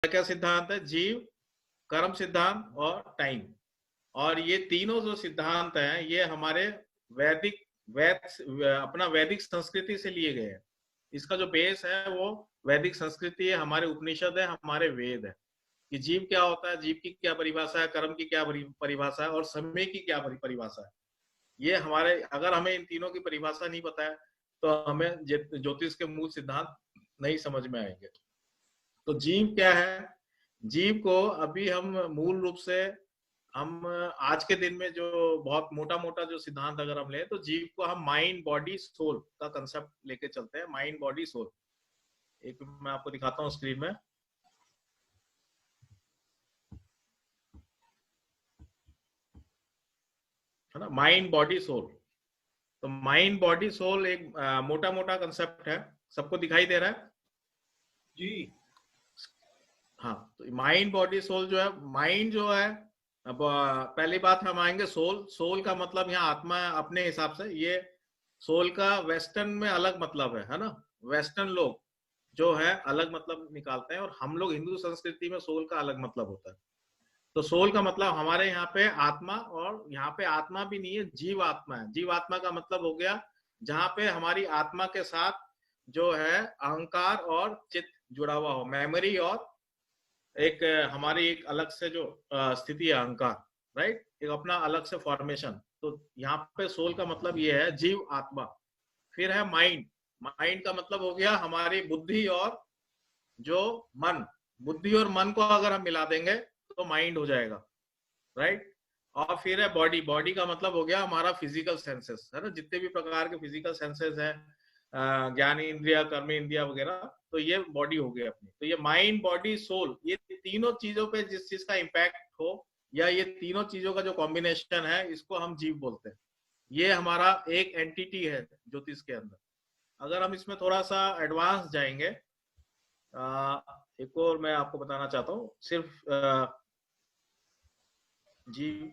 क्या सिद्धांत है? जीव, कर्म सिद्धांत और टाइम। और ये तीनों जो सिद्धांत हैं ये हमारे वैदिक अपना वैदिक संस्कृति से लिए गए हैं। इसका जो बेस है वो वैदिक संस्कृति है, हमारे उपनिषद है, हमारे वेद है कि जीव क्या होता है, जीव की क्या परिभाषा है, कर्म की क्या परिभाषा है और समय की क्या परिभाषा है। ये हमारे, अगर हमें इन तीनों की परिभाषा नहीं पता है तो हमें ज्योतिष के मूल सिद्धांत नहीं समझ में आएंगे। तो जीव क्या है? जीव को अभी हम मूल रूप से हम आज के दिन में जो बहुत मोटा मोटा जो सिद्धांत अगर हम लें तो जीव को हम माइंड बॉडी सोल का कंसेप्ट लेके चलते हैं। माइंड बॉडी सोल, एक मैं आपको दिखाता हूँ स्क्रीन में, है ना, माइंड बॉडी सोल। तो माइंड बॉडी सोल एक मोटा मोटा कंसेप्ट है। सबको दिखाई दे रहा है? जी हाँ। तो माइंड बॉडी सोल जो है, माइंड जो है, अब पहली बात हम आएंगे सोल। सोल का मतलब यहाँ आत्मा है अपने हिसाब से। ये सोल का वेस्टर्न में अलग मतलब है ना। वेस्टर्न लोग जो है अलग मतलब निकालते हैं और हम लोग हिंदू संस्कृति में सोल का अलग मतलब होता है। तो सोल का मतलब हमारे यहाँ पे आत्मा, और यहाँ पे आत्मा भी नहीं है, जीव आत्मा है। जीव आत्मा का मतलब हो गया जहाँ पे हमारी आत्मा के साथ जो है अहंकार और चित्त जुड़ा हुआ हो, मेमोरी और एक हमारी एक अलग से जो स्थिति है अहंकार, राइट, एक अपना अलग से फॉर्मेशन। तो यहाँ पे सोल का मतलब ये है जीव आत्मा। फिर है माइंड। माइंड का मतलब हो गया हमारी बुद्धि और जो मन। बुद्धि और मन को अगर हम मिला देंगे तो माइंड हो जाएगा, राइट। और फिर है बॉडी। बॉडी का मतलब हो गया हमारा फिजिकल सेंसेस, है ना, जितने भी प्रकार के फिजिकल सेंसेस हैं, ज्ञान इंद्रिया, कर्म इंद्रिया वगैरह, तो ये बॉडी हो गई अपनी। तो ये माइंड बॉडी सोल, ये तीनों चीजों पे जिस चीज का इम्पैक्ट हो या ये तीनों चीजों का जो कॉम्बिनेशन है इसको हम जीव बोलते हैं। ये हमारा एक एंटिटी है ज्योतिष के अंदर। अगर हम इसमें थोड़ा सा एडवांस जाएंगे, एक और मैं आपको बताना चाहता हूँ सिर्फ जीव।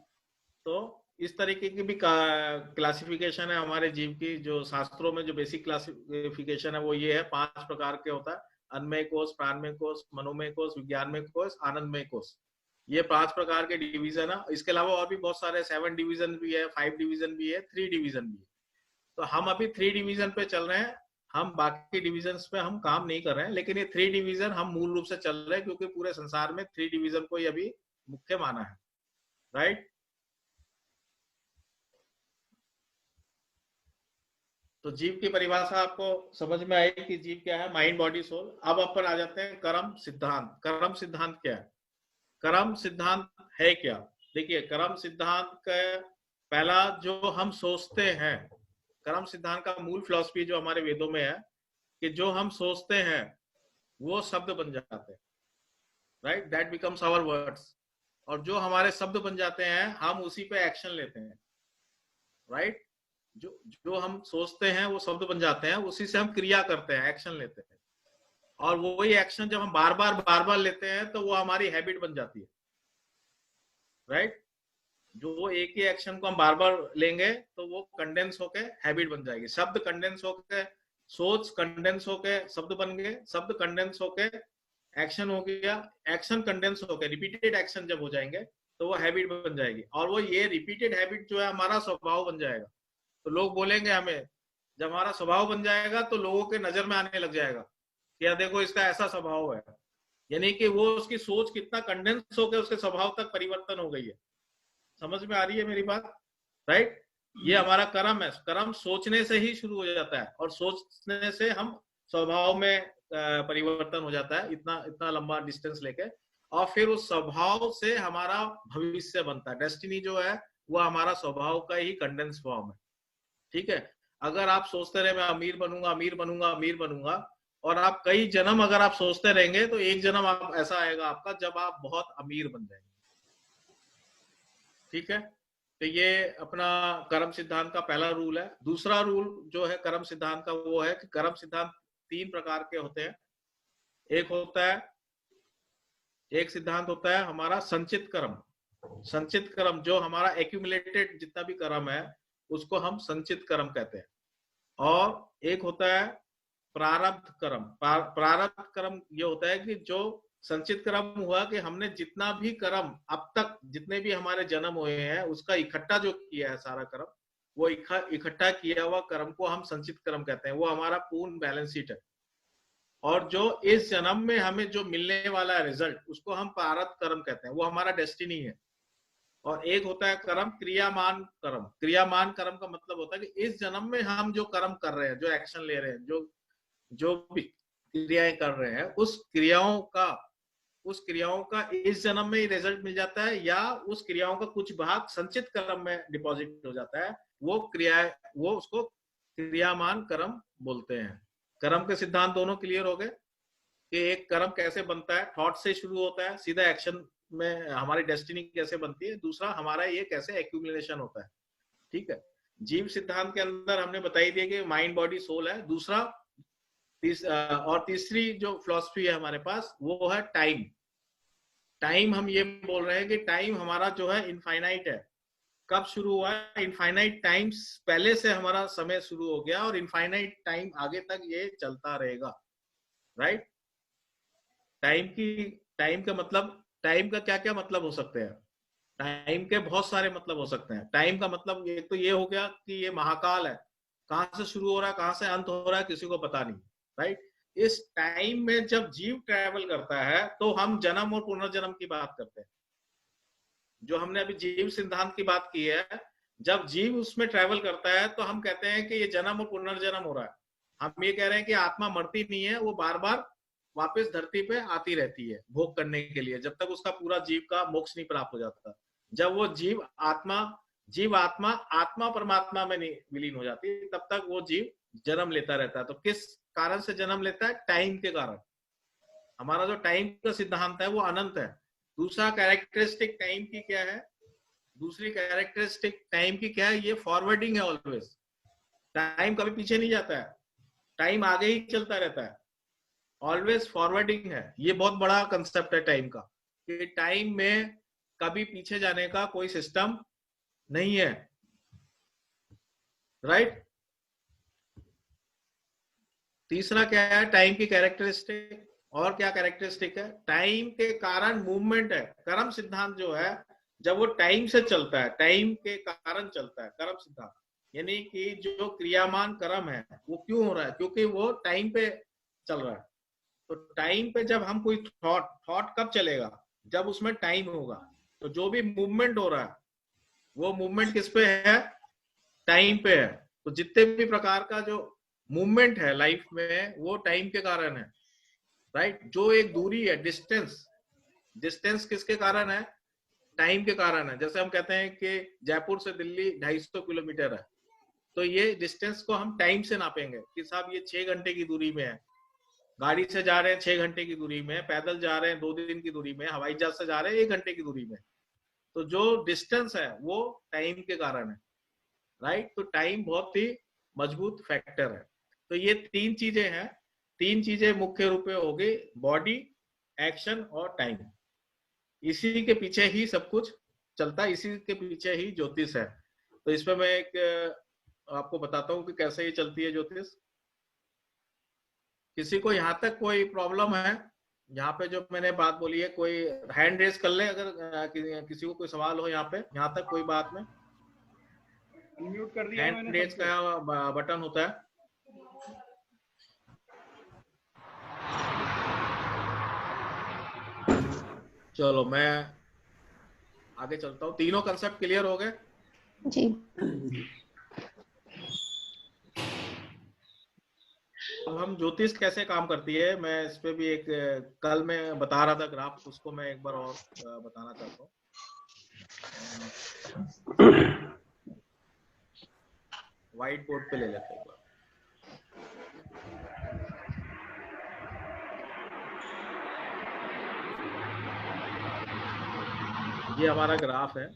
तो इस तरीके की भी क्लासिफिकेशन है हमारे जीव की। जो शास्त्रों में जो बेसिक क्लासिफिकेशन है वो ये है, 5 प्रकार के होता है। अन्नमय कोश, प्राणमय कोश, मनोमय कोश, विज्ञानमय कोश, आनंदमय कोश। ये 5 प्रकार के डिवीजन है। इसके अलावा और भी बहुत सारे 7 डिवीजन भी है, 5 डिवीजन भी है, 3 डिवीजन भी है। तो हम अभी 3 डिवीजन पे चल रहे हैं। हम बाकी डिवीजन पे हम काम नहीं कर रहे हैं, लेकिन ये 3 डिवीजन हम मूल रूप से चल रहे हैं क्योंकि पूरे संसार में 3 डिवीजन को ही अभी मुख्य माना है, राइट। तो जीव की परिभाषा आपको समझ में आई कि जीव क्या है, माइंड बॉडी सोल। अब अपन आ जाते हैं कर्म सिद्धांत। कर्म सिद्धांत क्या है? कर्म सिद्धांत है क्या? देखिए, कर्म सिद्धांत का पहला जो हम सोचते हैं, कर्म सिद्धांत का मूल फिलॉसफी जो हमारे वेदों में है कि जो हम सोचते हैं वो शब्द बन जाते हैं, right, that becomes our words. और जो हमारे शब्द बन जाते हैं हम उसी पे एक्शन लेते हैं, राइट। जो जो हम सोचते हैं वो शब्द बन जाते हैं, उसी से हम क्रिया करते हैं, एक्शन लेते हैं। और वही एक्शन जब हम बार बार लेते हैं तो वो हमारी हैबिट बन जाती है, राइट। जो वो एक ही एक्शन को हम बार बार लेंगे तो वो कंडेंस होके हैबिट बन जाएगी। शब्द कंडेंस होके, सोच कंडेंस होके शब्द बन गए, शब्द कंडेंस होके एक्शन हो गया, एक्शन कंडेंस होके रिपीटेड एक्शन जब हो जाएंगे तो वो हैबिट बन जाएगी। और वो ये रिपीटेड हैबिट जो है हमारा स्वभाव बन जाएगा। तो लोग बोलेंगे हमें, जब हमारा स्वभाव बन जाएगा तो लोगों के नजर में आने लग जाएगा कि यार देखो इसका ऐसा स्वभाव है। यानी कि वो उसकी सोच कितना कंडेंस होकर उसके स्वभाव तक परिवर्तन हो गई है। समझ में आ रही है मेरी बात, राइट। ये हमारा कर्म है। कर्म सोचने से ही शुरू हो जाता है और सोचने से हम स्वभाव में परिवर्तन हो जाता है, इतना इतना लंबा डिस्टेंस लेके। और फिर उस स्वभाव से हमारा भविष्य बनता है। डेस्टिनी जो है वो हमारा स्वभाव का ही कंडेंस फॉर्म है, ठीक है। अगर आप सोचते रहे मैं अमीर बनूंगा, अमीर बनूंगा, अमीर बनूंगा, और आप कई जन्म अगर आप सोचते रहेंगे तो एक जन्म आप ऐसा आएगा आपका जब आप बहुत अमीर बन जाएंगे, ठीक है। तो ये अपना कर्म सिद्धांत का पहला रूल है। दूसरा रूल जो है कर्म सिद्धांत का वो है कि कर्म सिद्धांत 3 प्रकार के होते हैं। एक होता है, एक सिद्धांत होता है हमारा संचित कर्म। संचित कर्म जो हमारा एक्यूमुलेटेड जितना भी कर्म है उसको हम संचित कर्म कहते हैं। और एक होता है प्रारब्ध कर्म। प्रारब्ध कर्म ये होता है कि जो संचित कर्म हुआ कि हमने जितना भी कर्म अब तक जितने भी हमारे जन्म हुए हैं उसका इकट्ठा जो किया है सारा कर्म, वो इकट्ठा किया हुआ कर्म को हम संचित कर्म कहते हैं। वो हमारा पूर्ण बैलेंस शीट है। और जो इस जन्म में हमें जो मिलने वाला है रिजल्ट, उसको हम प्रारब्ध कर्म कहते हैं। वो हमारा डेस्टिनी है। और एक होता है कर्म क्रियामान कर्म। क्रियामान कर्म का मतलब होता है कि इस जन्म में हम जो कर्म कर रहे हैं, जो एक्शन ले रहे हैं, जो जो भी क्रियाएं कर रहे हैं, उस क्रियाओं का इस जन्म में ही रिजल्ट मिल जाता है, या उस क्रियाओं का कुछ भाग संचित कर्म में डिपॉजिट हो जाता है। वो उसको क्रियामान कर्म बोलते हैं। कर्म के सिद्धांत दोनों क्लियर हो गए कि एक कर्म कैसे बनता है, थॉट से शुरू होता है, सीधा एक्शन में हमारी डेस्टिनी कैसे बनती है। दूसरा हमारा ये कैसे एक्यूमुलेशन होता है। ठीक है। जीव सिद्धांत के अंदर हमने बताई दिया कि माइंड बॉडी सोल है। दूसरा और तीसरी जो फिलॉसफी है हमारे पास, वो है टाइम। टाइम हम ये बोल रहे हैं कि टाइम हमारा जो है इनफाइनाइट है। कब शुरू हुआ है? इनफाइनाइट टाइम्स पहले से हमारा समय शुरू हो गया और इनफाइनाइट टाइम आगे तक ये चलता रहेगा। राइट। टाइम की टाइम का मतलब, टाइम का क्या क्या मतलब हो सकते हैं? टाइम के बहुत सारे मतलब हो सकते हैं। टाइम का मतलब एक तो ये हो गया कि ये महाकाल है। कहां से शुरू हो रहा है, कहां से अंत हो रहा है, किसी को पता नहीं। राइट। इस टाइम में जब जीव ट्रेवल करता है तो हम जन्म और पुनर्जन्म की बात करते हैं। जो हमने अभी जीव सिद्धांत की बात की है, जब जीव उसमें ट्रेवल करता है तो हम कहते हैं कि ये जन्म और पुनर्जन्म हो रहा है। हम ये कह रहे हैं कि आत्मा मरती नहीं है, वो बार बार वापस धरती पे आती रहती है भोग करने के लिए, जब तक उसका पूरा जीव का मोक्ष नहीं प्राप्त हो जाता। जब वो जीव आत्मा आत्मा परमात्मा में नहीं विलीन हो जाती, तब तक वो जीव जन्म लेता रहता है। तो किस कारण से जन्म लेता है? टाइम के कारण। हमारा जो टाइम का सिद्धांत है वो अनंत है। दूसरा कैरेक्टरिस्टिक टाइम की क्या है? दूसरी कैरेक्टरिस्टिक टाइम की क्या है? ये फॉरवर्डिंग है ऑलवेज। टाइम कभी पीछे नहीं जाता है, टाइम आगे ही चलता रहता है। ऑलवेज फॉरवर्डिंग है। ये बहुत बड़ा कंसेप्ट है टाइम का, कि टाइम में कभी पीछे जाने का कोई सिस्टम नहीं है। राइट। तीसरा क्या है टाइम की कैरेक्टरिस्टिक? और क्या कैरेक्टरिस्टिक है? टाइम के कारण मूवमेंट है। कर्म सिद्धांत जो है, जब वो टाइम से चलता है, टाइम के कारण चलता है कर्म सिद्धांत। यानी कि जो क्रियामान कर्म है वो क्यों हो रहा है? क्योंकि वो टाइम पे चल रहा है। तो टाइम पे जब हम कोई थॉट कब चलेगा? जब उसमें टाइम होगा। तो जो भी मूवमेंट हो रहा है, वो मूवमेंट किस पे है? टाइम पे है। तो जितने भी प्रकार का जो मूवमेंट है लाइफ में, वो टाइम के कारण है। राइट। जो एक दूरी है, डिस्टेंस, डिस्टेंस किसके कारण है? टाइम के कारण है। जैसे हम कहते हैं कि जयपुर से दिल्ली 250 किलोमीटर है, तो ये डिस्टेंस को हम टाइम से नापेंगे कि साहब ये 6 घंटे की दूरी में है। गाड़ी से जा रहे हैं 6 घंटे की दूरी में, पैदल जा रहे हैं 2 दिन की दूरी में, हवाई जहाज से जा रहे हैं 1 घंटे की दूरी में। तो जो डिस्टेंस है वो टाइम के कारण है। राइट। तो टाइम बहुत ही मजबूत फैक्टर है। तो ये तीन चीजें हैं। तीन चीजें मुख्य रूप में हो गई, बॉडी, एक्शन और टाइम। इसी के पीछे ही सब कुछ चलता है, इसी के पीछे ही ज्योतिष है। तो इसमें मैं एक आपको बताता हूँ कि कैसे ये चलती है ज्योतिष। किसी को यहाँ तक कोई प्रॉब्लम है? यहाँ पे जो मैंने बात बोली है, कोई हैंड रेज कर ले अगर किसी को कोई सवाल हो यहाँ पे, यहाँ तक कोई बात में। अनम्यूट कर दिया है मैंने हैंड रेज सबको। का बटन होता है। चलो मैं आगे चलता हूँ। तीनों कंसेप्ट क्लियर हो गए? जी। अब हम ज्योतिष कैसे काम करती है, मैं इस पे भी एक कल मैं बता रहा था ग्राफ, उसको मैं एक बार और बताना चाहता हूँ। व्हाइट बोर्ड पे ले लेते हैं एक बार। ये हमारा ग्राफ है।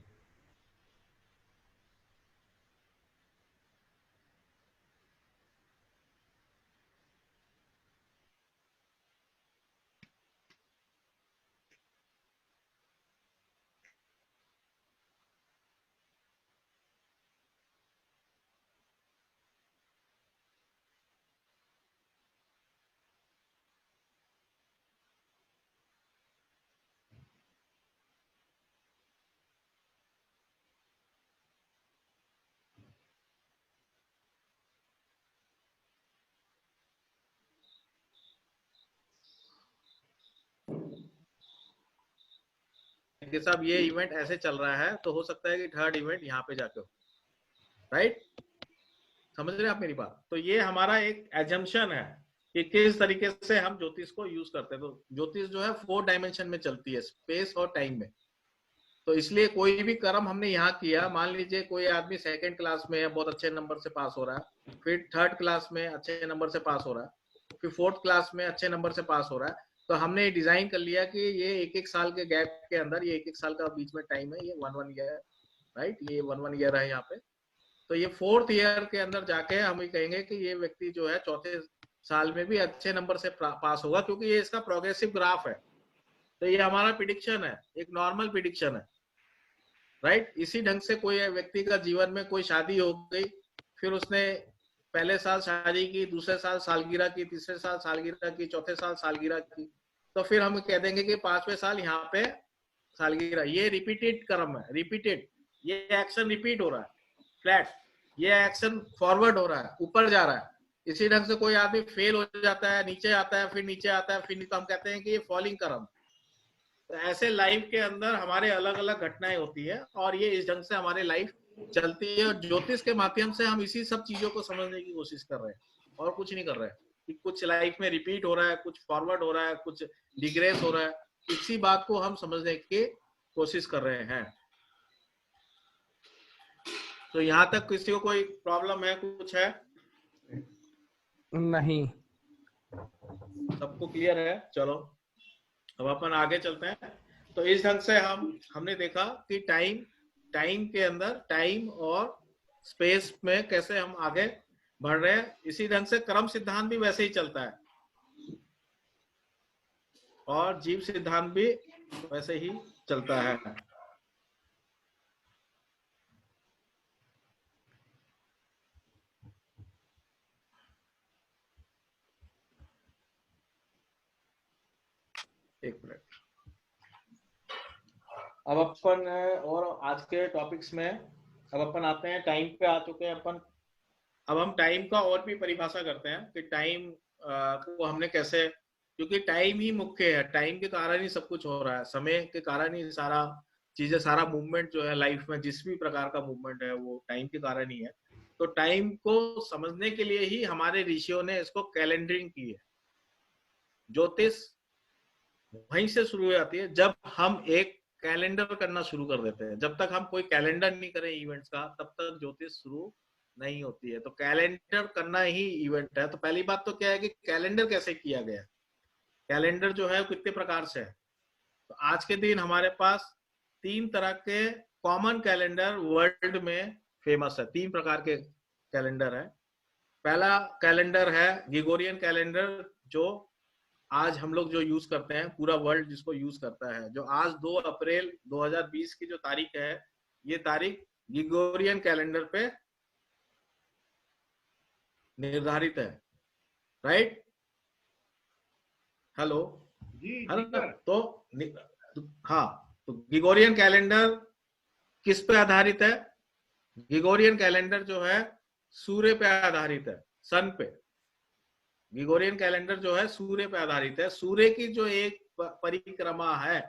कि साहब ये इवेंट ऐसे चल रहा है, तो हो सकता है कि थर्ड इवेंट यहाँ पे जाके हो, राइट? समझ रहे हैं आप मेरी बात? तो ये हमारा एक एजम्पशन है कि किस तरीके से हम ज्योतिष को यूज करते हैं। तो ज्योतिष जो है 4 डायमेंशन में चलती है, स्पेस और टाइम में। तो इसलिए कोई भी कर्म हमने यहाँ किया, मान लीजिए कोई आदमी सेकंड क्लास में है, बहुत अच्छे नंबर से पास हो रहा है, फिर थर्ड क्लास में अच्छे नंबर से पास हो रहा है, फिर फोर्थ क्लास में अच्छे नंबर से पास हो रहा है, तो हमने डिजाइन कर लिया कि ये एक एक साल के गैप के अंदर, ये एक एक साल का बीच में टाइम है, ये 1 ईयर, राइट? ये 1 ईयर है यहाँ पे। तो ये 4th ईयर के अंदर जाके हम ये कहेंगे कि ये व्यक्ति जो है चौथे साल में भी अच्छे नंबर से पास होगा, क्योंकि ये इसका प्रोग्रेसिव ग्राफ है। तो ये हमारा प्रिडिक्शन है, एक नॉर्मल प्रिडिक्शन है, राइट? इसी ढंग से कोई व्यक्ति का जीवन में कोई शादी हो गई, फिर उसने पहले साल शादी की, दूसरे साल सालगिरह की, तीसरे साल सालगिरह की, चौथे साल सालगिरह की, तो फिर हम कह देंगे कि 5वें साल यहाँ पे सालगिरह। ये रिपीटेड क्रम है, रिपीटेड, ये एक्शन रिपीट हो रहा है, फ्लैट, ये एक्शन फॉरवर्ड हो रहा है, ऊपर जा रहा है। इसी ढंग से कोई आदमी फेल हो जाता है, नीचे आता है, फिर नीचे आता है, फिर नहीं, तो हम कहते हैं कि ये फॉलिंग क्रम। तो ऐसे लाइफ के अंदर हमारे अलग अलग घटनाएं होती है, और ये इस ढंग से हमारे लाइफ चलती है। और ज्योतिष के माध्यम से हम इसी सब चीजों को समझने की कोशिश कर रहे हैं, और कुछ नहीं कर रहे हैं कि कुछ लाइफ में रिपीट हो रहा है, कुछ फॉरवर्ड हो रहा है, कुछ डिग्रेस हो रहा है। इसी बात को हम समझने की कोशिश कर रहे हैं। तो यहाँ तक किसी को कोई प्रॉब्लम है, कुछ है? नहीं, सबको क्लियर है? चलो अब अपन आगे चलते हैं। तो इस ढंग से हमने देखा कि टाइम के अंदर, टाइम और स्पेस में कैसे हम आगे बढ़ रहे हैं। इसी ढंग से कर्म सिद्धांत भी वैसे ही चलता है, और जीव सिद्धांत भी वैसे ही चलता है। एक मिनट, अब अपन और आज के टॉपिक्स में अब अपन आते हैं, टाइम पे आ चुके हैं अपन। अब हम टाइम का और भी परिभाषा करते हैं कि टाइम को हमने कैसे, क्योंकि टाइम ही मुख्य है, टाइम के कारण ही सब कुछ हो रहा है, समय के कारण ही सारा चीजें, सारा मूवमेंट जो है लाइफ में, जिस भी प्रकार का मूवमेंट है वो टाइम के कारण ही है। तो टाइम को समझने के लिए ही हमारे ऋषियों ने इसको कैलेंडरिंग की है। ज्योतिष वहीं से शुरू हो जाती है जब हम एक कैलेंडर करना शुरू कर देते हैं। जब तक हम कोई कैलेंडर नहीं करें इवेंट्स का, तब तक ज्योतिष शुरू नहीं होती है। तो कैलेंडर करना ही इवेंट है। तो पहली बात तो क्या है कि कैलेंडर कैसे किया गया। कैलेंडर जो है कितने प्रकार से है। तो आज के दिन हमारे पास 3 तरह के कॉमन कैलेंडर वर्ल्ड में फेमस है। 3 प्रकार के कैलेंडर है। पहला कैलेंडर है ग्रेगोरियन कैलेंडर, जो आज हम लोग जो यूज करते हैं, पूरा वर्ल्ड जिसको यूज करता है, जो आज 2 अप्रैल 2020 की जो तारीख है, ये तारीख ग्रेगोरियन कैलेंडर पे निर्धारित है, राइट? हेलो जी है जी ना? सर। तो हाँ, तो ग्रेगोरियन कैलेंडर किस पे आधारित है? ग्रेगोरियन कैलेंडर जो है सूर्य पे आधारित है, सन पे। ग्रेगोरियन कैलेंडर जो है सूर्य पे आधारित है। सूर्य की जो एक परिक्रमा है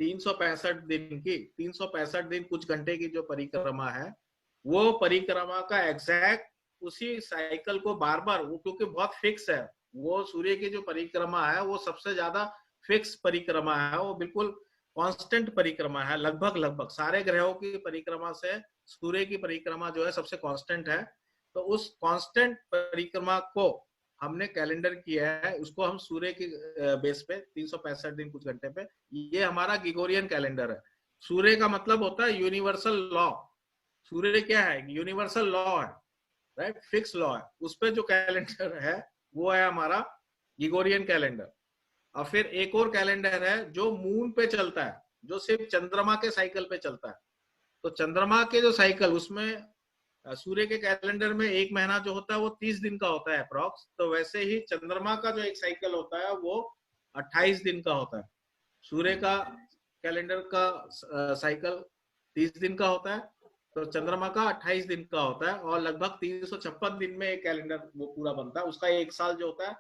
365 दिन की, 365 दिन कुछ घंटे की जो परिक्रमा है, वो परिक्रमा का एग्जैक्ट उसी साइकिल को बार बार, वो क्योंकि बहुत फिक्स है, वो सूर्य की जो परिक्रमा है वो सबसे ज्यादा फिक्स परिक्रमा है, वो बिल्कुल कांस्टेंट परिक्रमा है। लगभग सारे ग्रहों की परिक्रमा से सूर्य की परिक्रमा जो है सबसे कांस्टेंट है। तो उस कांस्टेंट परिक्रमा को हमने कैलेंडर किया है, उसको हम सूर्य की बेस पे 365 दिन कुछ घंटे पे, ये हमारा ग्रेगोरियन कैलेंडर है। सूर्य का मतलब होता है यूनिवर्सल लॉ। सूर्य क्या है? यूनिवर्सल लॉ है, राइट? फिक्स लॉ है। उस पे जो कैलेंडर है वो है हमारा ग्रेगोरियन कैलेंडर। और फिर एक और कैलेंडर है जो मून पे चलता है, जो सिर्फ चंद्रमा के साइकिल पे चलता है। तो चंद्रमा के जो साइकिल, उसमें सूर्य के कैलेंडर में एक महीना जो होता है वो 30 दिन का होता है अप्रॉक्स। तो वैसे ही चंद्रमा का जो एक साइकिल होता है वो 28 दिन का होता है। सूर्य का कैलेंडर का साइकिल 30 दिन का होता है, तो चंद्रमा का 28 दिन का होता है। और लगभग 356 दिन में एक कैलेंडर वो पूरा बनता है। उसका एक साल जो होता है,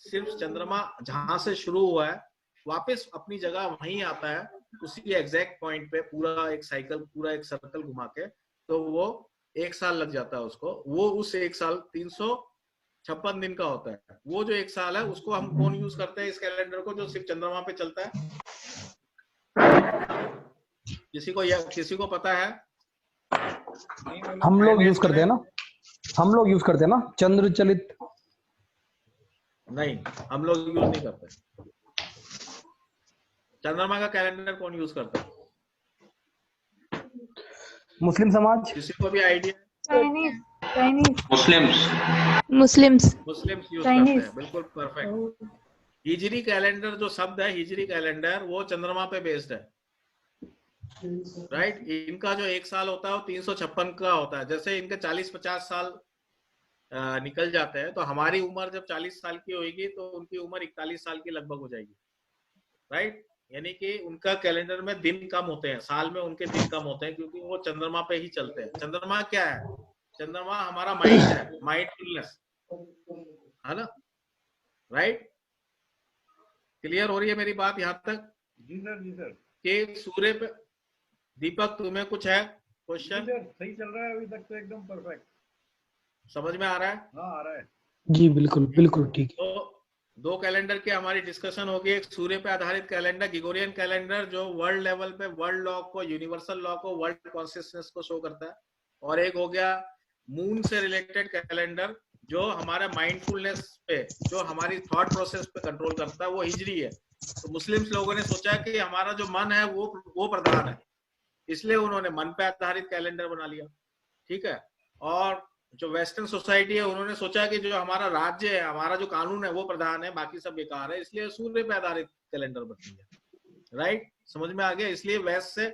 सिर्फ चंद्रमा जहां से शुरू हुआ है वापस अपनी जगह वहीं आता है, उसी एग्जैक्ट पॉइंट पे पूरा एक साइकिल, पूरा एक सर्कल घुमा के, तो वो 1 साल लग जाता है उसको। वो उस 1 साल 356 दिन का होता है। वो जो 1 साल है उसको हम कौन यूज करते हैं, इस कैलेंडर को जो सिर्फ चंद्रमा पे चलता है? किसी को पता है? हम लोग यूज करें। करते हैं ना, हम लोग यूज करते हैं ना चंद्र चलित। नहीं, हम लोग यूज नहीं करते। चंद्रमा का कैलेंडर कौन यूज करता है? मुस्लिम समाज। किसी को भी idea? Chinese, Chinese, Muslims Muslims, Muslims use करते चाइनीज। हैं, बिल्कुल परफेक्ट। हिजरी कैलेंडर जो शब्द है, हिजरी कैलेंडर, वो चंद्रमा पे बेस्ड है, राइट। इनका जो 1 साल होता है वो 356 का होता है। जैसे इनके 40-50 साल निकल जाते हैं, तो हमारी उम्र जब 40 साल की होगी तो उनकी उम्र 41 साल की लगभग हो जाएगी, राइट। यानी कि उनका कैलेंडर में दिन कम होते हैं, साल में उनके दिन कम होते हैं, क्योंकि वो चंद्रमा पे ही चलते हैं। चंद्रमा क्या है? चंद्रमा हमारा माइंड है, माइंडफुलनेस, है ना, राइट। क्लियर हो रही है मेरी बात यहाँ तक? जी सर, जी सर। कि सूर्य पे, दीपक तुम्हें कुछ है क्वेश्चन? सर सही चल रहा है अभी तक तो, एकदम परफेक्ट। समझ में आ रहा है? हाँ, आ रहा है जी बिल्कुल बिल्कुल ठीक। तो 2 कैलेंडर की हमारी डिस्कशन होगी। एक सूर्य पे आधारित कैलेंडर, ग्रिगोरियन कैलेंडर, जो वर्ल्ड लेवल पे वर्ल्ड लॉ को, यूनिवर्सल लॉ को, वर्ल्ड कॉन्सियसनेस को शो करता है। और एक हो गया मून से रिलेटेड कैलेंडर, जो हमारा माइंडफुलनेस पे, जो हमारी थॉट प्रोसेस पे कंट्रोल करता है, वो हिजरी है। तो मुस्लिम्स लोगों ने सोचा कि हमारा जो मन है वो प्रधान है, इसलिए उन्होंने मन पे आधारित कैलेंडर बना लिया, ठीक है। और जो वेस्टर्न सोसाइटी है, उन्होंने सोचा कि जो हमारा राज्य है, हमारा जो कानून है, वो प्रधान है, बाकी सब बेकार है, इसलिए सूर्य पे आधारित कैलेंडर बन गया, राइट। समझ में आ गया? इसलिए वेस्ट से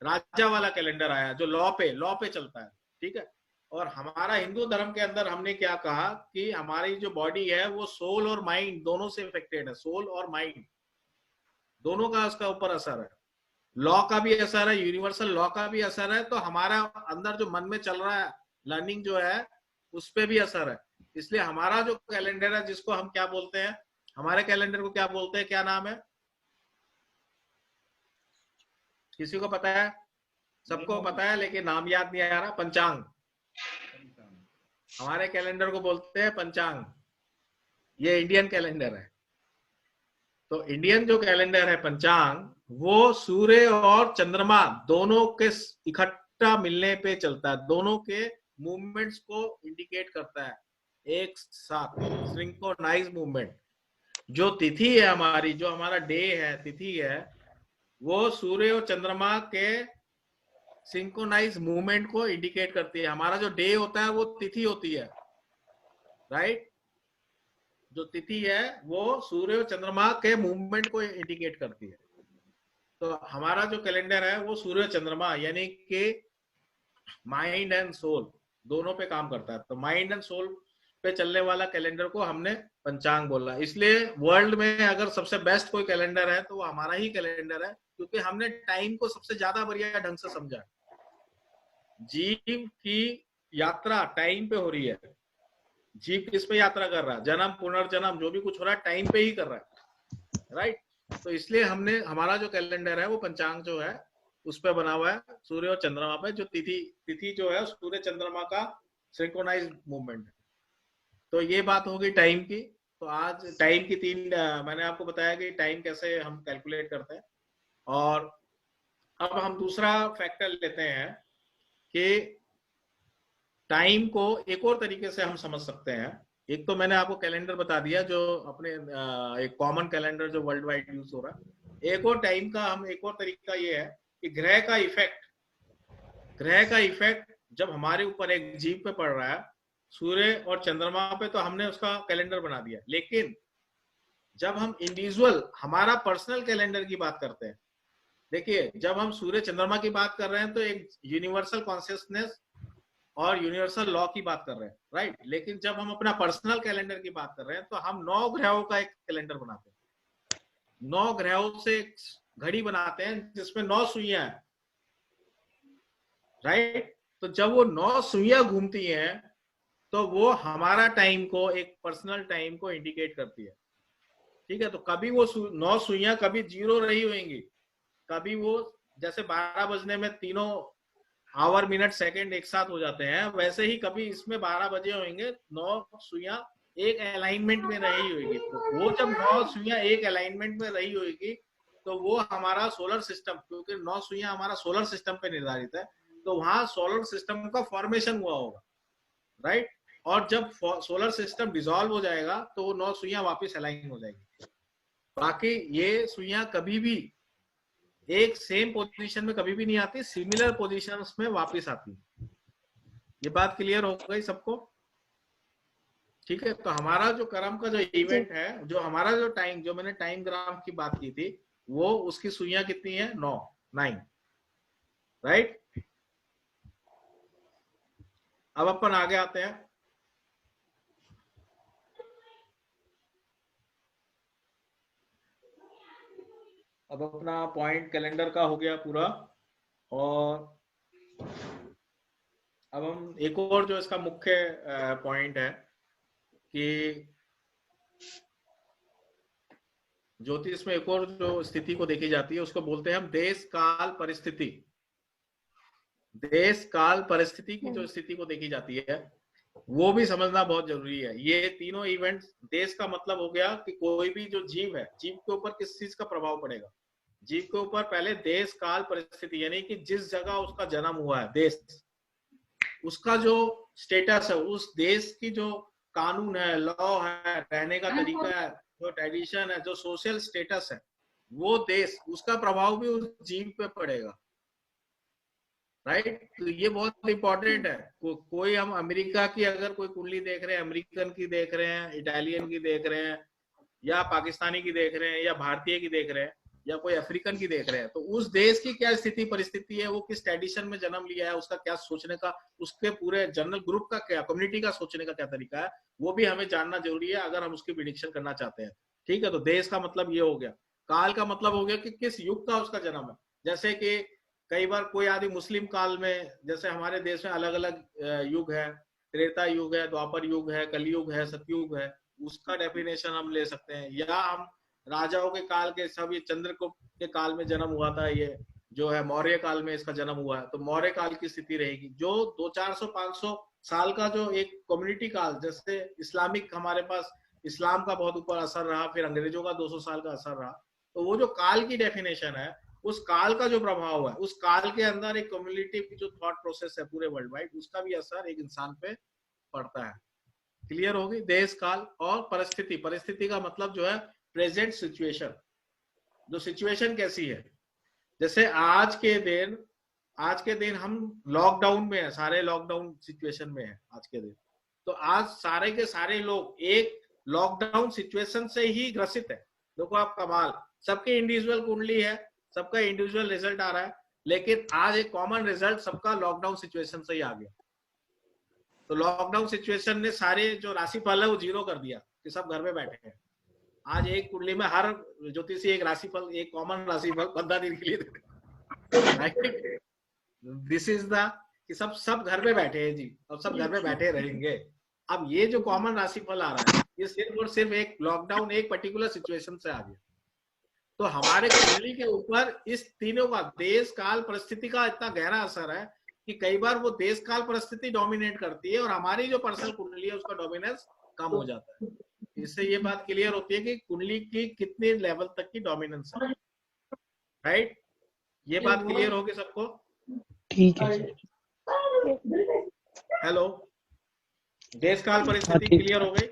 राजा वाला कैलेंडर आया, जो लॉ पे चलता है, ठीक है। और हमारा हिंदू धर्म के अंदर हमने क्या कहा कि हमारी जो बॉडी है वो सोल और माइंड दोनों से इफेक्टेड है। सोल और माइंड दोनों का उसका ऊपर असर है। लॉ का भी असर है, यूनिवर्सल लॉ का भी असर है। तो हमारा अंदर जो मन में चल रहा है, लर्निंग जो है, उस पर भी असर है। इसलिए हमारा जो कैलेंडर है, जिसको हम क्या बोलते हैं, हमारे कैलेंडर को क्या बोलते हैं, क्या नाम है? किसी को पता है? सबको पता है, लेकिन नाम याद नहीं आ रहा। पंचांग। हमारे कैलेंडर को बोलते हैं पंचांग। ये इंडियन कैलेंडर है। तो इंडियन जो कैलेंडर है पंचांग, वो सूर्य और चंद्रमा दोनों के इकट्ठा मिलने पे चलता है, दोनों के मूवमेंट्स को इंडिकेट करता है एक साथ, सिंक्रोनाइज मूवमेंट। जो तिथि है हमारी, जो हमारा डे है, तिथि है, वो सूर्य और चंद्रमा के सिंक्रोनाइज मूवमेंट को इंडिकेट करती है। हमारा जो डे होता है वो तिथि होती है, राइट। जो तिथि है वो सूर्य और चंद्रमा के मूवमेंट को इंडिकेट करती है। तो हमारा जो कैलेंडर है वो सूर्य चंद्रमा, यानी कि माइंड एंड सोल दोनों पे काम करता है। तो माइंड एंड सोल पे चलने वाला कैलेंडर को हमने पंचांग बोला। इसलिए वर्ल्ड में अगर सबसे बेस्ट कोई कैलेंडर है तो वो हमारा ही कैलेंडर है, क्योंकि हमने टाइम को सबसे ज्यादा बढ़िया ढंग से समझा। जीव की यात्रा टाइम पे हो रही है। जीव किस पे यात्रा कर रहा है? जन्म, पुनर्जन्म, जो भी कुछ हो रहा है टाइम पे ही कर रहा है, राइट। तो इसलिए हमने, हमारा जो कैलेंडर है वो पंचांग जो है उस पे बना हुआ है, सूर्य और चंद्रमा पे। जो तिथि जो है सूर्य चंद्रमा का सिंक्रोनाइज मूवमेंट है। तो ये बात होगी टाइम की। तो आज टाइम की 3 मैंने आपको बताया कि टाइम कैसे हम कैलकुलेट करते हैं। और अब हम दूसरा फैक्टर लेते हैं कि टाइम को एक और तरीके से हम समझ सकते हैं। एक तो मैंने आपको कैलेंडर बता दिया, जो अपने एक कॉमन कैलेंडर जो वर्ल्ड वाइड यूज हो रहा है। एक और टाइम का हम एक और तरीका ये है कि ग्रह का इफेक्ट जब हमारे ऊपर एक जीव पे पड़ रहा है, सूर्य और चंद्रमा पे, तो हमने उसका कैलेंडर बना दिया। लेकिन जब हम इंडिविजुअल, हमारा पर्सनल कैलेंडर की बात करते हैं, देखिए जब हम सूर्य चंद्रमा की बात कर रहे हैं तो एक यूनिवर्सल कॉन्शियसनेस और यूनिवर्सल लॉ की बात कर रहे हैं, राइट। लेकिन जब हम अपना पर्सनल कैलेंडर की बात कर रहे हैं तो हम 9 ग्रहों का एक कैलेंडर बनाते हैं। 9 ग्रहों से घड़ी बनाते हैं जिसमें 9 सुइयां हैं, राइट। तो जब वो 9 सुइयां घूमती हैं तो वो हमारा टाइम को, एक पर्सनल टाइम को इंडिकेट करती है, ठीक है। तो कभी वो 9 सुइयां कभी 0 रही होंगी, कभी वो जैसे 12 बजने में तीनों आवर मिनट सेकंड एक साथ हो जाते हैं, वैसे ही कभी इसमें 12 बजे होंगे, 9 सुइयां एक अलाइनमेंट में रही होगी। तो वो जब 9 सुइयां एक अलाइनमेंट में रही होगी तो वो हमारा सोलर सिस्टम, क्योंकि 9 सुइयां हमारा सोलर सिस्टम पे निर्धारित है, तो वहां सोलर सिस्टम का फॉर्मेशन हुआ होगा, राइट। और जब सोलर सिस्टम डिसॉल्व हो जाएगा तो वो 9 सुइयां वापस अलाइन हो जाएगी। बाकी ये सुइयां कभी भी एक सेम पोजीशन में कभी भी नहीं आती, सिमिलर पोजीशंस में वापस आती। ये बात क्लियर हो गई सबको? ठीक है। तो हमारा जो कर्म का जो इवेंट है, जो हमारा जो टाइम, जो मैंने टाइम ग्राफ की बात की थी, वो उसकी सुइयां कितनी है? 9, राइट। अब अपन आगे आते हैं। अब अपना पॉइंट कैलेंडर का हो गया पूरा, और अब हम एक और जो इसका मुख्य पॉइंट है कि ज्योतिष में एक और जो स्थिति को देखी जाती है उसको बोलते हैं हम देश काल परिस्थिति। देश काल परिस्थिति की जो स्थिति को देखी जाती है वो भी समझना बहुत जरूरी है। ये तीनों इवेंट्स, देश का मतलब हो गया कि कोई भी जो जीव है, जीव के ऊपर किस चीज का प्रभाव पड़ेगा। जीव के ऊपर पहले देश काल परिस्थिति, यानी कि जिस जगह उसका जन्म हुआ है, देश, उसका जो स्टेटस है, उस देश की जो कानून है, लॉ है, रहने का तरीका है, जो ट्रेडिशन है, जो सोशल स्टेटस है, वो देश, उसका प्रभाव भी उस जीव पे पड़ेगा, राइट। तो ये बहुत इंपॉर्टेंट है। कोई हम अमेरिका की अगर कोई कुंडली देख रहे हैं, अमेरिकन की देख रहे हैं, इटालियन की देख रहे हैं, या पाकिस्तानी की देख रहे हैं, या भारतीय की देख रहे हैं, या कोई अफ्रीकन की देख रहे हैं, तो उस देश की क्या स्थिति परिस्थिति है, वो किस ट्रेडिशन में जन्म लिया है, उसका क्या सोचने का, उसके पूरे जनरल ग्रुप का क्या, कम्युनिटी का सोचने का क्या तरीका है, वो भी हमें जानना जरूरी है अगर हम उसकी प्रिडिक्शन करना चाहते हैं। ठीक है। तो देश का मतलब ये हो गया। काल का मतलब हो गया कि किस युग का उसका जन्म है। जैसे कि कई बार कोई आदमी मुस्लिम काल में, जैसे हमारे देश में अलग अलग युग है, त्रेता युग है, द्वापर युग है, कलयुग है, सतयुग है, उसका डेफिनेशन हम ले सकते हैं। या हम राजाओं के काल के, सब ये चंद्रगुप्त के काल में जन्म हुआ था, ये जो है मौर्य काल में इसका जन्म हुआ है, तो मौर्य काल की स्थिति रहेगी। जो 200-400-500 साल का जो एक कम्युनिटी काल, जैसे इस्लामिक, हमारे पास इस्लाम का बहुत ऊपर असर रहा, फिर अंग्रेजों का 200 साल का असर रहा, तो वो जो काल की डेफिनेशन है, उस काल का जो प्रभाव है, उस काल के अंदर एक कम्युनिटी की जो थॉट प्रोसेस है पूरे वर्ल्ड वाइड, उसका भी असर एक इंसान पे पड़ता है। क्लियर होगी? देश काल और परिस्थिति। परिस्थिति का मतलब जो है प्रेजेंट सिचुएशन, जो सिचुएशन कैसी है। जैसे आज के दिन हम लॉकडाउन में है, सारे लॉकडाउन सिचुएशन में है आज के दिन, तो आज सारे के सारे लोग एक लॉकडाउन सिचुएशन से ही ग्रसित है। देखो आप कमाल, सबके इंडिविजुअल कुंडली है, सबका इंडिविजुअल रिजल्ट आ रहा है, लेकिन आज एक कॉमन रिजल्ट सबका लॉकडाउन सिचुएशन से ही आ गया। तो लॉकडाउन सिचुएशन ने सारे जो राशिफल है वो जीरो कर दिया कि सब घर में बैठे हैं। आज एक कुंडली में हर ज्योतिषी एक राशिफल, एक कॉमन राशिफल 15 दिन के लिए देते। दिस इज द कि सब घर में बैठे हैं जी, और सब घर में बैठे रहेंगे। अब ये जो कॉमन राशिफल आ रहा है, ये सिर्फ और सिर्फ एक लॉकडाउन, एक पर्टिकुलर सिचुएशन से आ गया। तो हमारे कुंडली के ऊपर इस तीनों का, देश काल परिस्थिति का इतना गहरा असर है कि कई बार वो देश काल परिस्थिति डोमिनेट करती है और हमारी जो पर्सनल कुंडली है उसका डोमिनेंस कम हो जाता है। इससे ये बात क्लियर होती है कि कुंडली की कितने लेवल तक की डोमिनेंस है, राइट। ये बात क्लियर होगी सबको? ठीक है। हेलो, देश काल परिस्थिति क्लियर हो गई?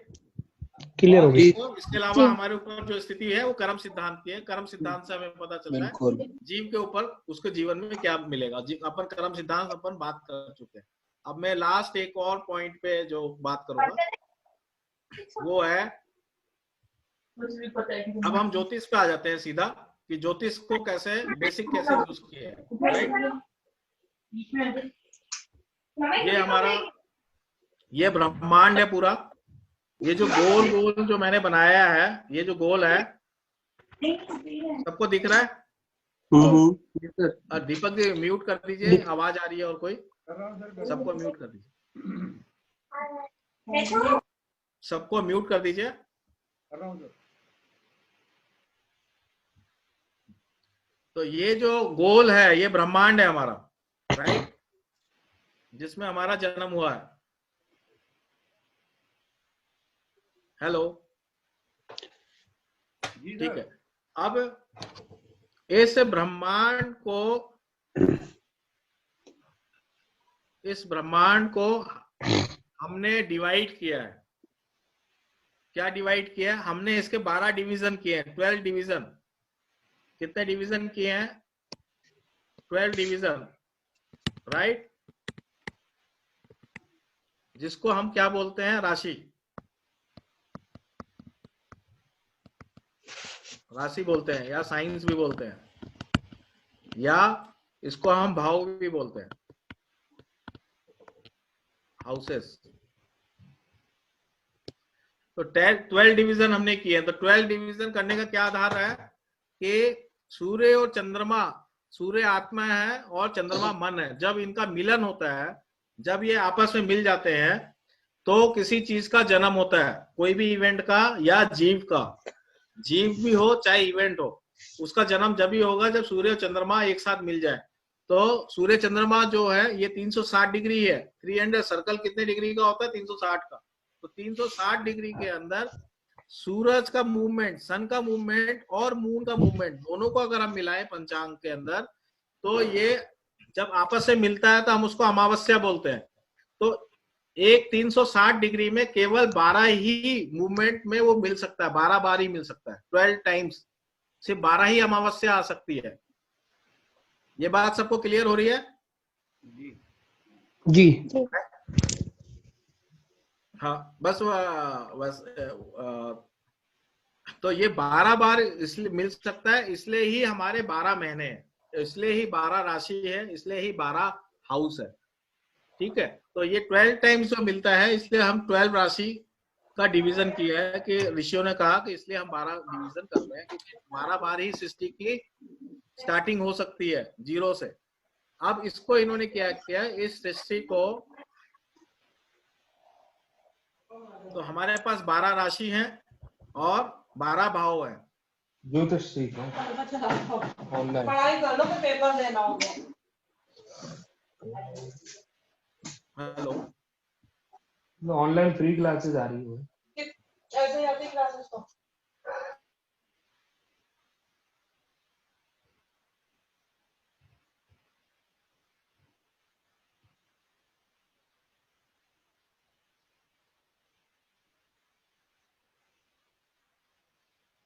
क्लियर हो गई। इसके अलावा हमारे ऊपर जो स्थिति है वो कर्म सिद्धांत की है। कर्म सिद्धांत से हमें पता चल रहा है जीव के ऊपर उसके जीवन में क्या मिलेगा। अपन कर्म सिद्धांत अपन बात कर चुके हैं। अब मैं लास्ट एक और पॉइंट पे जो बात करूंगा वो है, अब हम ज्योतिष पे आ जाते हैं सीधा, कि ज्योतिष को कैसे, बेसिक कैसे यूज किया है, राइट। ये हमारा, ये ब्रह्मांड है पूरा। ये जो गोल गोल जो मैंने बनाया है, ये जो गोल है, सबको दिख रहा है? दीपक जी म्यूट कर दीजिए, आवाज आ रही है और कोई, सबको म्यूट कर दीजिए, सबको म्यूट कर दीजिए। तो ये जो गोल है ये ब्रह्मांड है हमारा, राइट, जिसमें हमारा जन्म हुआ है। हेलो, जी ठीक सर। है। अब इस ब्रह्मांड को हमने डिवाइड किया है। क्या डिवाइड किया है? हमने इसके 12 डिवीजन किए हैं, 12 डिवीजन। कितने डिवीजन किए हैं? 12 डिवीजन, राइट, जिसको हम क्या बोलते हैं? राशि। राशि बोलते हैं, या साइंस भी बोलते हैं, या इसको हम भाव भी बोलते हैं, हाउसेस। तो 12 डिवीजन हमने किए हैं। तो 12 डिवीजन करने का क्या आधार है कि सूर्य और चंद्रमा, सूर्य आत्मा है और चंद्रमा मन है, जब इनका मिलन होता है, जब ये आपस में मिल जाते हैं, तो किसी चीज का जन्म होता है, कोई भी इवेंट का या जीव का। जीव भी हो चाहे इवेंट हो, उसका जन्म जब ही होगा जब सूर्य और चंद्रमा एक साथ मिल जाए। तो सूर्य चंद्रमा जो है ये 360 डिग्री है। 300 सर्कल कितने डिग्री का होता है? 360 का। तो 360 डिग्री के अंदर सूरज का मूवमेंट, सन का मूवमेंट और मून का मूवमेंट, दोनों को अगर हम मिलाएं पंचांग के अंदर, तो ये जब आपस में मिलता है तो हम उसको अमावस्या बोलते हैं। तो एक 360 डिग्री में केवल 12 ही मूवमेंट में वो मिल सकता है, 12 बार ही मिल सकता है, 12 टाइम्स, सिर्फ 12 ही अमावस्या आ सकती है। ये बात सबको क्लियर हो रही है? जी जी। हाँ, बस तो ये 12 बार इसलिए मिल सकता है, इसलिए ही हमारे 12 महीने हैं, इसलिए ही 12 राशि है, इसलिए ही 12 हाउस है। ठीक है, तो ये 12 टाइम्स जो मिलता है, इसलिए हम 12 राशि का डिवीजन किया है, कि ऋषियों ने कहा कि इसलिए हम 12 डिवीजन कर रहे हैं, क्योंकि 12 बार ही सृष्टि की स्टार्टिंग हो सकती है, जीरो से। अब इसको इन्होंने क्या किया, इस सृष्टि को, तो हमारे पास 12 राशि हैं और 12 भाव हैं। ज्योतिष सीख ऑनलाइन पढ़ाई कर लो फिर पेपर देना होगा। हेलो, ऑनलाइन फ्री क्लासेस आ रही है। ऐसे ही आती क्लासेस तो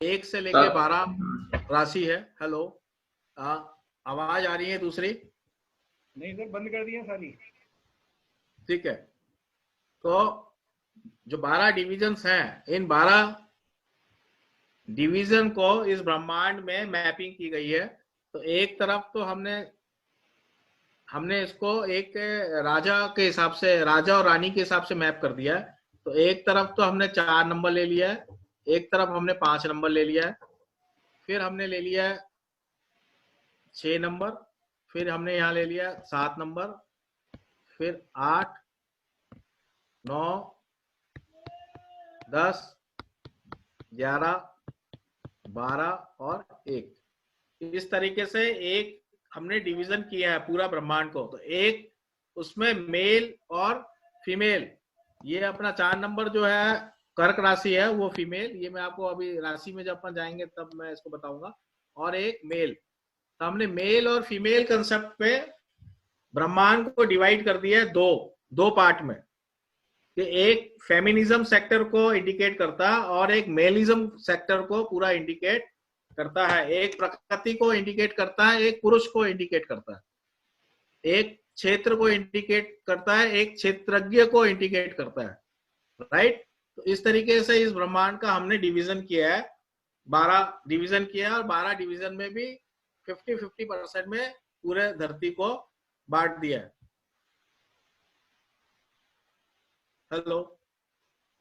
एक से लेके 12 राशि है। हेलो, आवाज आ रही है दूसरी? नहीं सर, बंद कर दिया सारी। ठीक है, तो जो 12 डिविजन्स हैं, इन 12 डिवीजन को इस ब्रह्मांड में मैपिंग की गई है। तो एक तरफ तो हमने इसको एक राजा के हिसाब से, राजा और रानी के हिसाब से मैप कर दिया है। तो एक तरफ तो हमने 4 नंबर ले लिया है, एक तरफ हमने 5 नंबर ले लिया है, फिर हमने ले लिया है 6 नंबर, फिर हमने यहाँ ले लिया 7 नंबर, फिर 8, 9, 10, 11, 12 और 1। इस तरीके से एक हमने डिवीजन किया है पूरा ब्रह्मांड को। तो एक उसमें मेल और फीमेल, ये अपना 4 नंबर जो है कर्क राशि है वो फीमेल, ये मैं आपको अभी राशि में जब अपन जाएंगे तब मैं इसको बताऊंगा, और एक मेल। तो हमने मेल और फीमेल कंसेप्ट पे ब्रह्मांड को डिवाइड कर दिया है दो पार्ट में, कि एक फेमिनिज्म सेक्टर को इंडिकेट करता है और एक मेलिज्म सेक्टर को पूरा इंडिकेट करता है। एक प्रकृति को इंडिकेट करता है, एक पुरुष को इंडिकेट करता है, एक क्षेत्र को इंडिकेट करता है, एक क्षेत्रज्ञ को इंडिकेट करता है, राइट। तो इस तरीके से इस ब्रह्मांड का हमने डिवीजन किया है, 12 डिवीजन किया है, और 12 डिवीजन में भी 50-50% में पूरे धरती को बांट दिया है। हेलो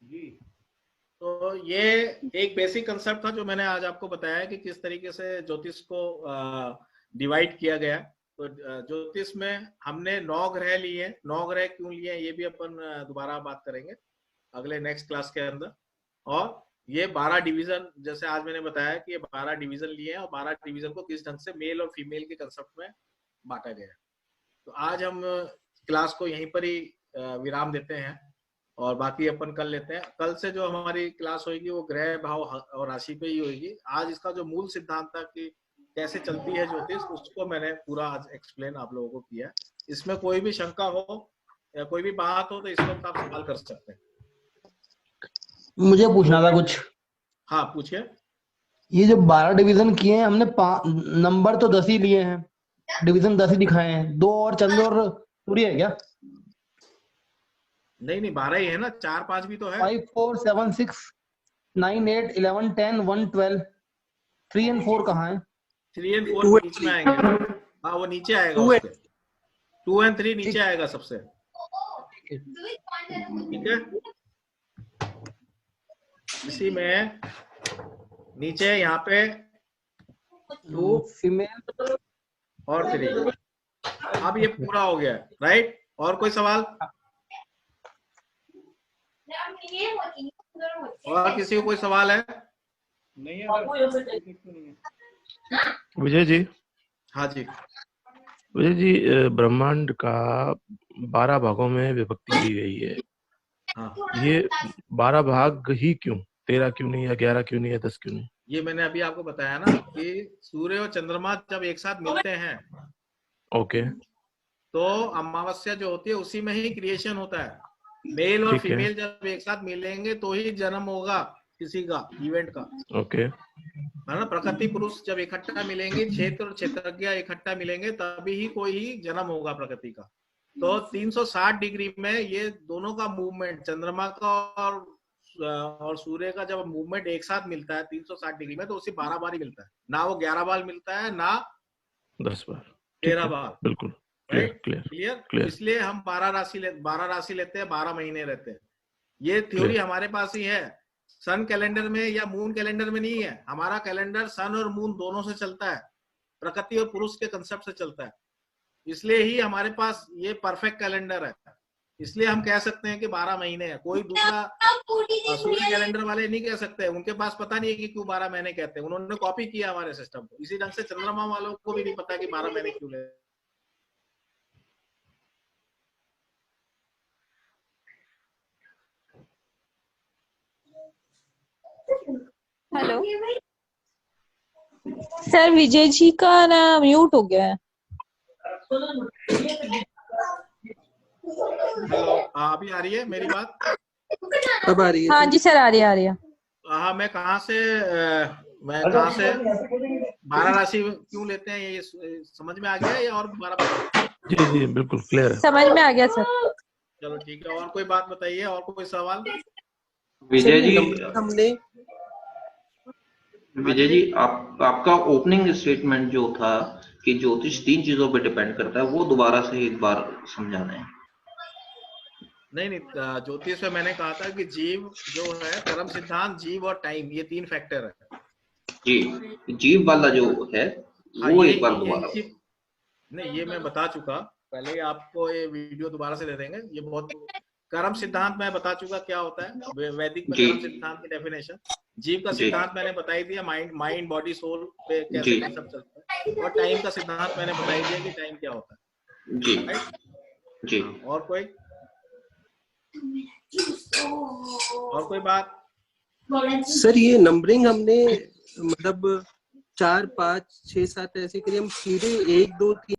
जी तो ये एक बेसिक कंसेप्ट था जो मैंने आज आपको बताया कि किस तरीके से ज्योतिष को डिवाइड किया गया। तो ज्योतिष में हमने 9 ग्रह लिए, 9 ग्रह क्यों लिए ये भी अपन दोबारा बात करेंगे अगले नेक्स्ट क्लास के अंदर। और ये 12 डिवीजन, जैसे आज मैंने बताया कि ये 12 डिवीजन लिए हैं और 12 डिवीजन को किस ढंग से मेल और फीमेल के कंसेप्ट में बांटा गया है। तो आज हम क्लास को यहीं पर ही विराम देते हैं और बाकी अपन कल लेते हैं। कल से जो हमारी क्लास होगी वो ग्रह भाव और राशि पे ही होगी। आज इसका जो मूल सिद्धांत था कि कैसे चलती है ज्योतिष, उसको मैंने पूरा आज एक्सप्लेन आप लोगों को किया। इसमें कोई भी शंका हो या कोई भी बात हो तो इस वक्त आप सवाल कर सकते हैं। मुझे पूछना था कुछ। हाँ पूछिए। ये जो 12 डिवीजन किए हैं हमने, नंबर तो 10 ही लिए हैं, डिवीजन 10 ही दिखाए हैं, 2 और चंद्र और सूर्य है क्या? नहीं 12 ही है ना, 4 5 भी तो है। 5 4 7 6 9 8 11 10 1 12 3 और 4 कहाँ है? 3 और 4 बीच में आएंगे। हाँ वो नीचे आएगा उसके। 2 और 3 नीचे आएगा सबसे। ठीक है, इसी में नीचे यहाँ पे 2 फीमेल और 3। अब ये पूरा हो गया, राइट? और कोई सवाल? और किसी को कोई सवाल है? नहीं है सर, नहीं है। विजय जी। हाँ जी। विजय जी, ब्रह्मांड का 12 भागों में विभक्ति की गई है। हाँ ये 12 भाग ही क्यों? 13 क्यों नहीं, या 11 क्यों नहीं, या 10 क्यों नहीं? ये मैंने अभी आपको बताया ना कि सूर्य और चंद्रमा जब एक साथ मिलते हैं ओके। तो अमावस्या जो होती है उसी में ही क्रिएशन होता है। मेल और ठीक है। फीमेल जब एक साथ मिलेंगे तो ही जन्म होगा किसी का इवेंट का, ओके। है ना? प्रकृति पुरुष जब इकट्ठा मिलेंगे, क्षेत्र और क्षेत्रज्ञ इकट्ठा मिलेंगे, तभी ही कोई ही जन्म होगा प्रकृति का। तो 360 डिग्री में ये दोनों का मूवमेंट, चंद्रमा का और सूर्य का जब मूवमेंट एक साथ मिलता है 360 डिग्री में, तो उसे 12 बार ही मिलता है ना। वो 11 बार मिलता है ना 10 बार, 13 बार। बिल्कुल राइट, क्लियर। क्लियर। इसलिए हम 12 राशि लेते हैं, 12 महीने रहते हैं। ये थ्योरी हमारे पास ही है, सन कैलेंडर में या मून कैलेंडर में नहीं है। हमारा कैलेंडर सन और मून दोनों से चलता है, प्रकृति और पुरुष के कंसेप्ट से चलता है। इसलिए ही हमारे पास ये परफेक्ट कैलेंडर है। इसलिए हम कह सकते हैं कि 12 महीने हैं। कोई दूसरा सूर्य कैलेंडर वाले नहीं कह सकते, उनके पास पता नहीं है कि क्यों 12 महीने कहते हैं। उन्होंने कॉपी किया हमारे सिस्टम को। इसी ढंग से चंद्रमा वालों को भी नहीं पता कि 12 महीने क्यों ले। हेलो सर, विजय जी का ना म्यूट हो गया है। हेलो, अभी आ रही है मेरी बात? अब आ रही है? हाँ जी सर, आ रही है। हाँ, मैं कहाँ से 12 राशि क्यों लेते हैं ये समझ में आ गया या और 12? जी बिल्कुल क्लियर है, समझ में आ गया सर। चलो ठीक है, और कोई बात बताइए, और कोई सवाल? विजय जी, आपका ओपनिंग स्टेटमेंट जो था कि ज्योतिष 3 चीजों पे डिपेंड करता है, वो दोबारा से एक बार समझाना है। नहीं, ज्योतिष में मैंने कहा था कि जीव जो है, कर्म सिद्धांत, जीव और टाइम, ये 3 फैक्टर है। जी, जीव वाला जो है वो एक बार दोबारा। नहीं, ये मैं बता चुका पहले ही आपको, ये वीडियो दोबारा से दे देंगे। ये बहुत कर्म सिद्धांत मैं बता चुका क्या होता है वैदिक में। कर्म सिद्धांत की डेफिनेशन, जीव का सिद्धांत मैंने बता ही दिया, माइंड बॉडी सोल पे कैसे सब चलता है। और टाइम का सिद्धांत मैंने बता ही दिया कि टाइम क्या होता है। जी जी। और कोई बात? सर, ये नंबरिंग हमने मतलब 4 5 6 7 ऐसे करी, हम सीधे 1 2 3